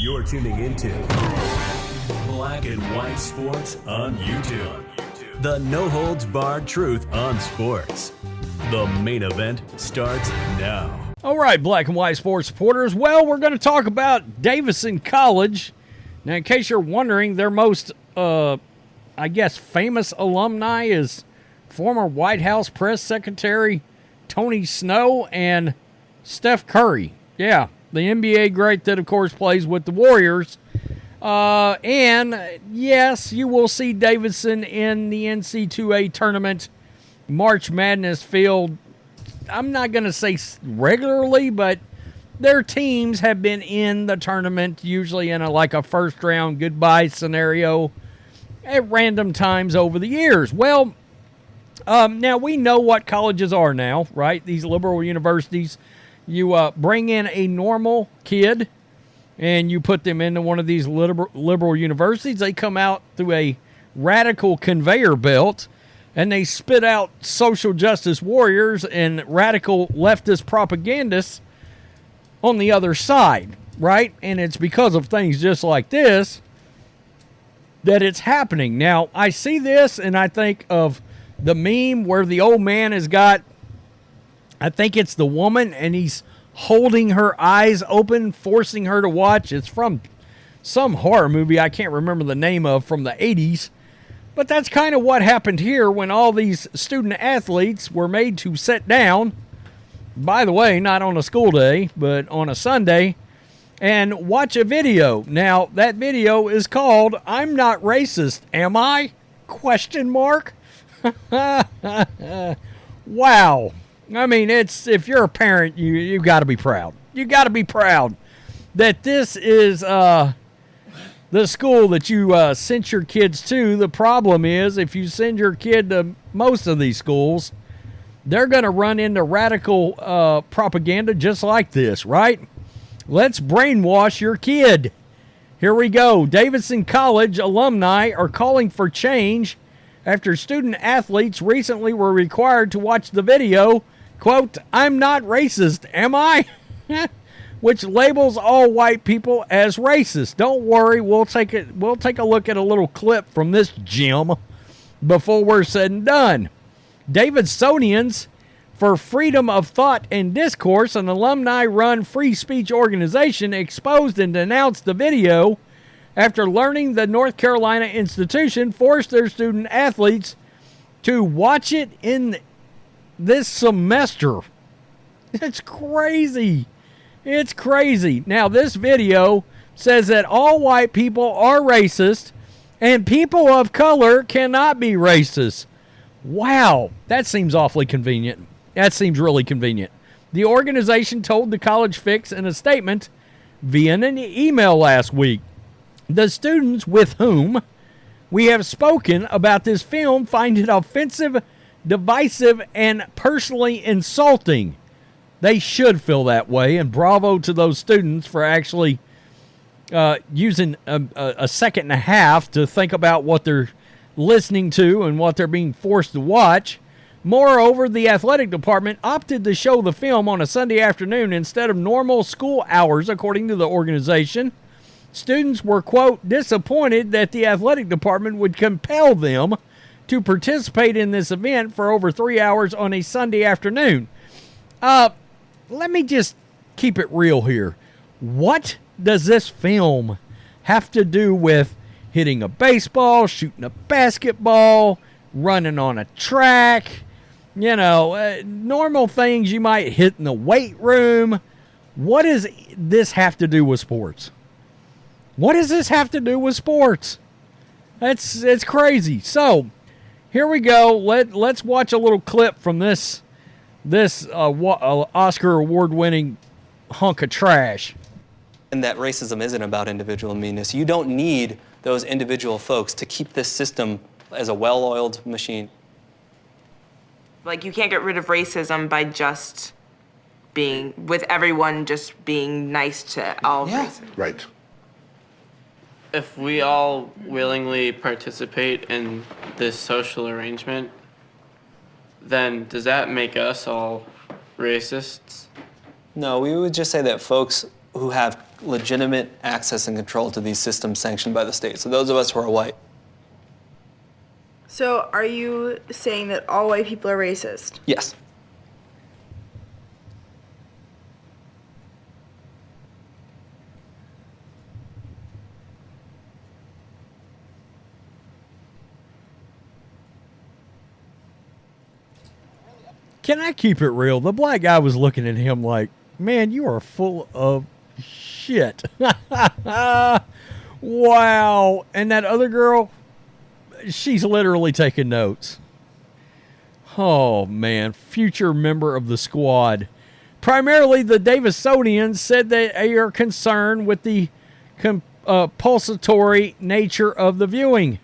You're tuning into Black and White Sports on YouTube. The no-holds-barred truth on sports. The main event starts now. All right, Black and White Sports supporters. Well, we're going to talk about Davidson College. Now, in case you're wondering, their most, famous alumni is former White House Press Secretary Tony Snow and Steph Curry. Yeah, the NBA great that, of course, plays with the Warriors. And, yes, you will see Davidson in the NC2A tournament, March Madness field. I'm not going to say regularly, but their teams have been in the tournament, usually in a first-round goodbye scenario at random times over the years. Well, now we know what colleges are now, right? These liberal universities. You bring in a normal kid, and you put them into one of these liberal universities. They come out through a radical conveyor belt, and they spit out social justice warriors and radical leftist propagandists on the other side, right? And it's because of things just like this that it's happening. Now, I see this, and I think of the meme where the old man has got, I think it's the woman, and he's holding her eyes open, forcing her to watch. It's from some horror movie I can't remember the name of from the 80s. But that's kind of what happened here when all these student athletes were made to sit down, by the way, not on a school day, but on a Sunday, and watch a video. Now, that video is called "I'm Not Racist, Am I?" Question mark. Wow. I mean, if you're a parent, you got to be proud. You got to be proud that this is the school that you sent your kids to. The problem is, if you send your kid to most of these schools, they're going to run into radical propaganda just like this, right? Let's brainwash your kid. Here we go. Davidson College alumni are calling for change after student athletes recently were required to watch the video, quote, "I'm not racist, am I?" which labels all white people as racist. Don't worry, we'll take a look at a little clip from this gem before we're said and done. Davidsonians for Freedom of Thought and Discourse, an alumni-run free speech organization, exposed and denounced the video after learning the North Carolina institution forced their student athletes to watch it in this semester. It's crazy. It's crazy. Now, this video says that all white people are racist and people of color cannot be racist. Wow, that seems awfully convenient. That seems really convenient. The organization told the College Fix in a statement via an email last week. The students with whom we have spoken about this film find it offensive, divisive, and personally insulting. They should feel that way, and bravo to those students for actually using a second and a half to think about what they're listening to and what they're being forced to watch. Moreover, the athletic department opted to show the film on a Sunday afternoon instead of normal school hours, according to the organization. Students were, quote, disappointed that the athletic department would compel them to participate in this event for over 3 hours on a Sunday afternoon. Let me just keep it real here. What does this film have to do with hitting a baseball, shooting a basketball, running on a track, normal things you might hit in the weight room? What does this have to do with sports? What does this have to do with sports? It's crazy. So, here we go. Let's watch a little clip from this Oscar award-winning hunk of trash. And that racism isn't about individual meanness. You don't need those individual folks to keep this system as a well-oiled machine. Like, you can't get rid of racism by just with everyone just being nice to all races. Right. If we all willingly participate in this social arrangement, then does that make us all racists? No, we would just say that folks who have legitimate access and control to these systems sanctioned by the state. So those of us who are white. So are you saying that all white people are racist? Yes. Can I keep it real? The black guy was looking at him like, man, you are full of shit. Wow. And that other girl, she's literally taking notes. Oh, man. Future member of the squad. Primarily, the Davisonians said that they are concerned with the compulsory nature of the viewing.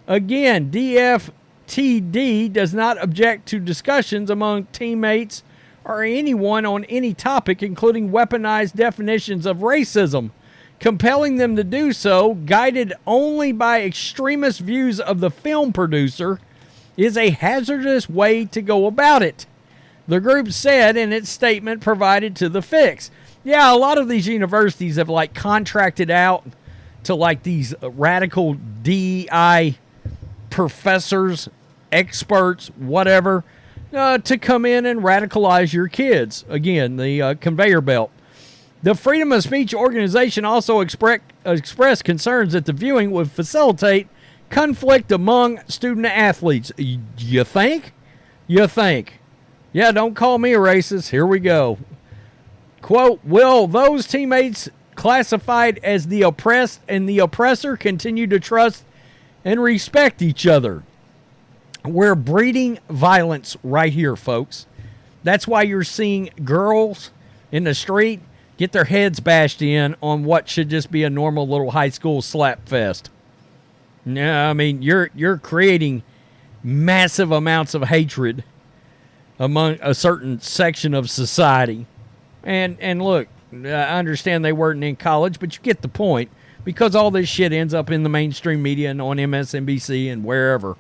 Again, DFTD does not object to discussions among teammates or anyone on any topic, including weaponized definitions of racism. Compelling them to do so, guided only by extremist views of the film producer, is a hazardous way to go about it, the group said in its statement provided to The Fix. Yeah, a lot of these universities have like contracted out to like these radical DEI professors, experts, whatever, to come in and radicalize your kids. Again, the conveyor belt. The Freedom of Speech organization also expressed concerns that the viewing would facilitate conflict among student athletes. You think? You think? Yeah, don't call me a racist. Here we go. Quote, will those teammates classified as the oppressed and the oppressor continue to trust and respect each other? We're breeding violence right here, folks. That's why you're seeing girls in the street get their heads bashed in on what should just be a normal little high school slap fest. Yeah, I mean, you're creating massive amounts of hatred among a certain section of society. And look, I understand they weren't in college, but you get the point, because all this shit ends up in the mainstream media and on MSNBC and wherever.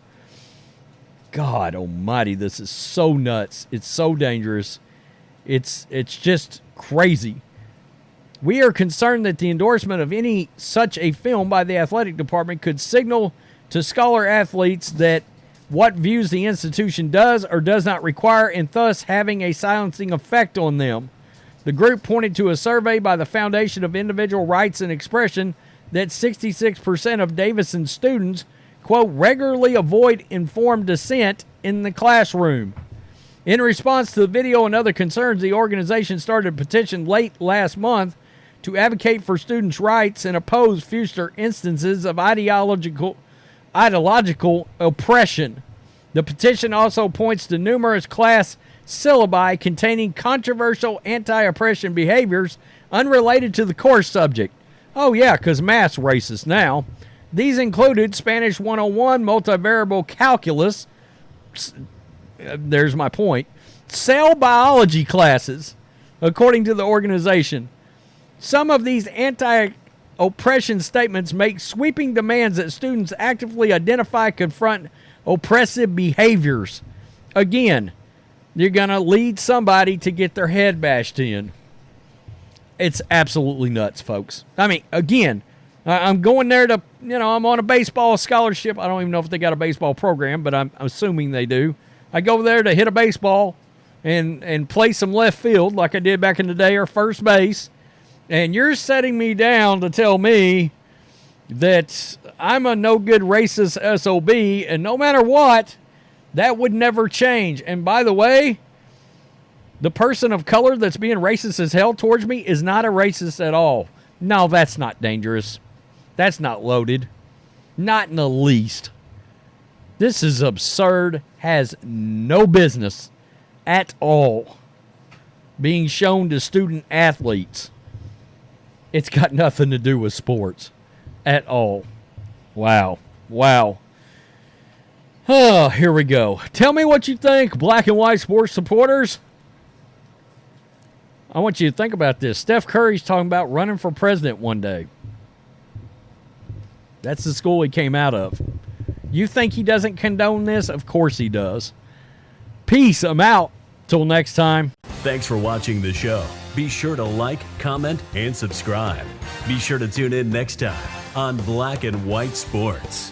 God almighty, this is so nuts. It's so dangerous. It's just crazy. We are concerned that the endorsement of any such a film by the athletic department could signal to scholar athletes that what views the institution does or does not require, and thus having a silencing effect on them. The group pointed to a survey by the Foundation of Individual Rights and Expression that 66% of Davidson students, quote, regularly avoid informed dissent in the classroom. In response to the video and other concerns, the organization started a petition late last month to advocate for students' rights and oppose future instances of ideological oppression. The petition also points to numerous class syllabi containing controversial anti-oppression behaviors unrelated to the course subject. Oh yeah, because math's racist now. These included Spanish 101, multivariable calculus, there's my point, cell biology classes, according to the organization. Some of these anti-oppression statements make sweeping demands that students actively identify, confront oppressive behaviors. Again, you're going to lead somebody to get their head bashed in. It's absolutely nuts, folks. I mean, again, I'm going there to, I'm on a baseball scholarship. I don't even know if they got a baseball program, but I'm assuming they do. I go there to hit a baseball and play some left field like I did back in the day, or first base. And you're setting me down to tell me that I'm a no good racist SOB, and no matter what, that would never change. And by the way, the person of color that's being racist as hell towards me is not a racist at all. No, that's not dangerous. That's not loaded. Not in the least. This is absurd, has no business at all being shown to student athletes. It's got nothing to do with sports at all. Wow. Wow. Oh, here we go. Tell me what you think, black and white sports supporters. I want you to think about this. Steph Curry's talking about running for president one day. That's the school he came out of. You think he doesn't condone this? Of course he does. Peace. I'm out. Till next time. Thanks for watching the show. Be sure to like, comment, and subscribe. Be sure to tune in next time on Black and White Sports.